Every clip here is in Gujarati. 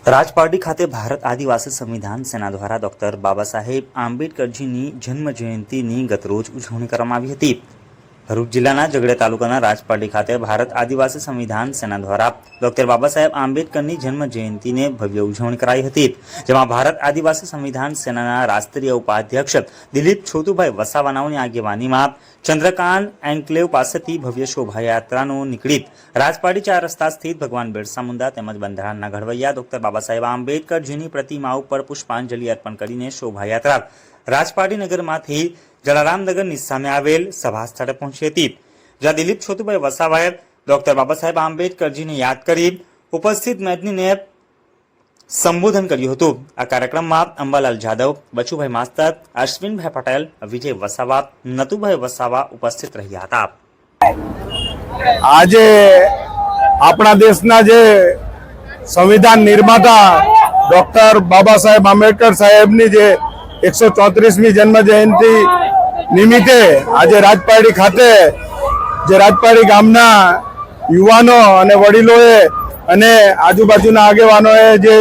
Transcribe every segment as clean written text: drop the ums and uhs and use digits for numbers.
રાજપારડી ખાતે ભારત આદિવાસી સંવિધાન સેના દ્વારા ડોક્ટર બાબા સાહેબ આંબેડકરજીની જન્મ જયંતિની ગતરોજ ઉજવણી કરવામાં આવી હતી। ભરૂચ જિલ્લાના ઝઘડિયા તાલુકાના રાજપારડી ખાતે ભારત આદિવાસી સંવિધાન સેના દ્વારા ડોક્ટર બાબા સાહેબ આંબેડકરની જન્મ જયંતિને ભવ્ય ઉજવણી કરાઈ હતી, જેમાં ભારત આદિવાસી સંવિધાન સેનાના રાષ્ટ્રીય ઉપાધ્યક્ષ દિલીપ છોટુભાઈ વસાવાનાઓની આગેવાનીમાં ચંદ્રકાંત એન્કલેવ પાસેથી ભવ્ય શોભાયાત્રાનો નીકળી રાજપારડી 4 રસ્તા સ્થિત ભગવાન બિરસા મુંડા તેમજ બંધારણના ઘડવૈયા ડોક્ટર બાબા સાહેબ આંબેડકરજીની પ્રતિમા ઉપર પુષ્પાંજલિ અર્પણ કરીને શોભાયાત્રા રાજપારડી નગરમાંથી જલારામનગરની સામે આવેલ સભા સ્થળે પહોંચી હતી, જ્યાં દિલીપ છોટુભાઈ વસાવાએ ડોક્ટર બાબા સાહેબ આંબેડકરજીને યાદ કરી ઉપસ્થિત મેદનીને સંબોધન કર્યું હતું। આ કાર્યક્રમમાં અંબાલાલ જાદવ, બચુભાઈ માસ્તર, અશ્વિનભાઈ પટેલ, વિજય વસાવા, નતુભાઈ વસાવા ઉપસ્થિત રહ્યા હતા। આજે આપણા દેશના જે સંવિધાન નિર્માતા ડોક્ટર બાબા સાહેબ આંબેડકર સાહેબની જે 134મી જન્મ જયંતિ નિમિત્તે આજે રાજપારડી ખાતે જે રાજપારડી ગામના યુવાનો અને વડીલોએ અને આજુબાજુના આગેવાનોએ જે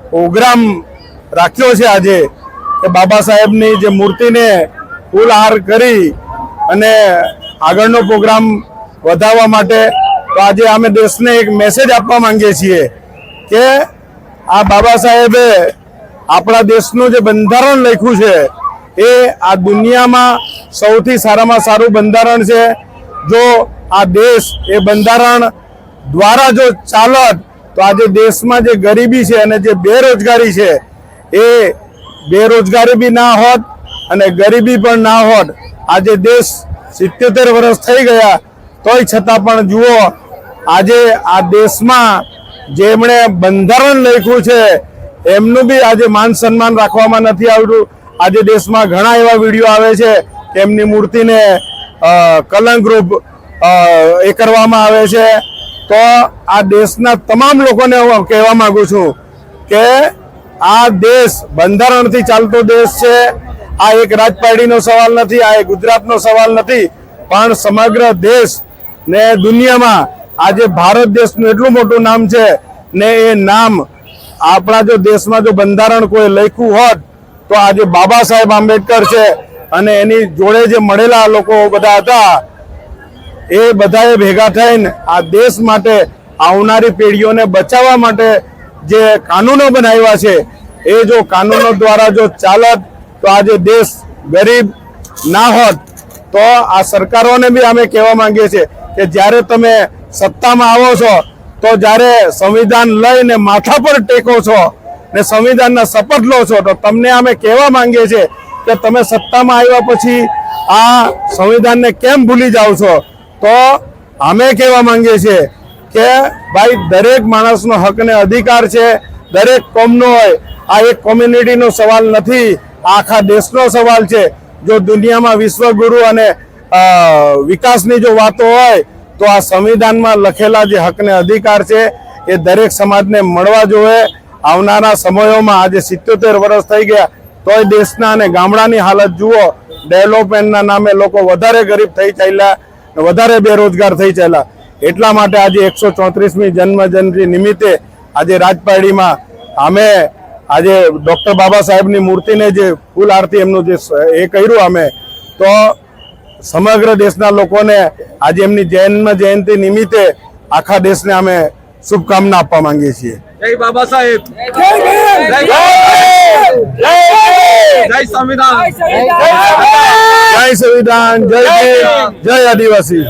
પ્રોગ્રામ રાખ્યો છે આજે કે બાબા સાહેબની જે મૂર્તિને ફૂલહાર કરી અને આગળનો પ્રોગ્રામ વધારવા માટે તો આજે અમે દેશને એક મેસેજ આપવા માંગીએ છીએ કે આ બાબા સાહેબે આપણા દેશનું જે બંધારણ લખ્યું છે એ આ દુનિયામાં સૌથી સારામાં સારું બંધારણ છે। જો આ દેશ એ બંધારણ દ્વારા જો ચાલત તો આજે દેશમાં જે ગરીબી છે અને જે બેરોજગારી છે એ બેરોજગારી બી ના હોત અને ગરીબી પણ ના હોત। આજે દેશ 77 વર્ષ થઈ ગયા તોય છતાં પણ જુઓ આજે આ દેશમાં જેમણે બંધારણ લખ્યું છે એમનું બી આજે માન સન્માન રાખવામાં નથી આવ્યું। આજે દેશમાં ઘણા એવા વિડીયો આવે છે કે એમની મૂર્તિને કલંકરૂપ એ કરવામાં આવે છે। તો આ દેશના તમામ લોકોને હું કહેવા માંગુ છું કે આ દેશ બંધારણથી ચાલતો દેશ છે। આ એક રાજપારડીનો સવાલ નથી, આ એક ગુજરાતનો સવાલ નથી, પણ સમગ્ર દેશ ને દુનિયામાં આજે ભારત દેશનું એટલું મોટું નામ છે ને એ નામ આપણા જો દેશમાં જો બંધારણ કોઈ લખ્યું હોત તો આજે બાબા સાહેબ આંબેડકર છે અને એની જોડે જે મળેલા લોકો બધા હતા એ બધાએ ભેગા થઈને આ દેશ માટે આવનારી પેઢીઓને બચાવવા માટે જે કાનૂનો બનાવ્યા છે એ જો કાનૂનો દ્વારા જો ચાલત તો આજે દેશ ગરીબ ના હોત। તો આ સરકારોને બી અમે કહેવા માંગીએ છીએ કે જ્યારે તમે સત્તામાં આવો છો તો જ્યારે સંવિધાન લઈને માથા પર ટેકો છો ને સંવિધાનના શપથ લો છો તો તમને અમે કહેવા માંગીએ છીએ કે તમે સત્તામાં આવ્યા પછી આ સંવિધાનને કેમ ભૂલી જાઓ છો। તો અમે કહેવા માંગીએ છીએ કે ભાઈ દરેક માણસનો હક ને અધિકાર છે, દરેક કોમનો હોય। આ એક કોમ્યુનિટીનો સવાલ નથી, આખા દેશનો સવાલ છે। જો દુનિયામાં વિશ્વગુરુ અને વિકાસની જો વાતો હોય તો આ સંવિધાનમાં લખેલા જે હક ને અધિકાર છે એ દરેક સમાજને મળવા જોઈએ। આવનારા સમયોમાં આજે 77 વર્ષ થઈ ગયા તોય દેશના અને ગામડાની હાલત જુઓ, ડેવલપમેન્ટના નામે લોકો વધારે ગરીબ થઈ ચાલ્યા, વધારે બેરોજગાર થઈ ચાલ્યા। એટલા માટે આજે 134મી જન્મ જયંતિ નિમિત્તે આજે રાજપારડીમાં અમે આજે ડોક્ટર બાબા સાહેબની મૂર્તિને જે ફૂલ આરતી એમનું જે એ કર્યું અમે તો સમગ્ર દેશના લોકોને આજે એમની જન્મ જયંતિ નિમિત્તે આખા દેશને અમે શુભકામના આપવા માંગીએ છીએ। જય બાબા સાહેબ, જય સંવિધાન, જય સંવિધાન, જય આદિવાસી।